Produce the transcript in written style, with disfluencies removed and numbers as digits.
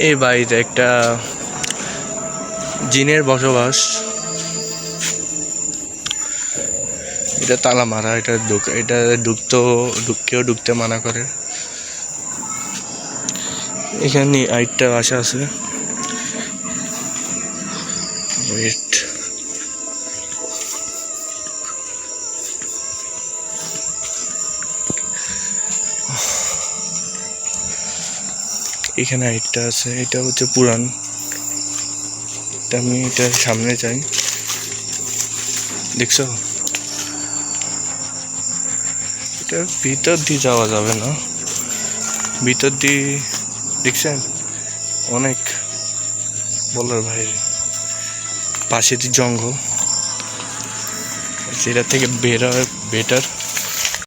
এই বাড়িতে একটা জিনের বসবাস। এটা তালা মারা, এটা কেউ ঢুকতে মানা করে। এখানে আরেকটা বাসা আছে। ওয়েট, এখানে আরেকটা আছে। এটা হচ্ছে পুরান। আমি এটা সামনে যাই, দেখছো? এটা ভিতর দিয়ে যাওয়া যাবে না, ভিতর দিয়ে দেখছেন অনেক বলার বাইরে। পাশে যে জঙ্গল, সেটা থেকে বের হয় বেটার।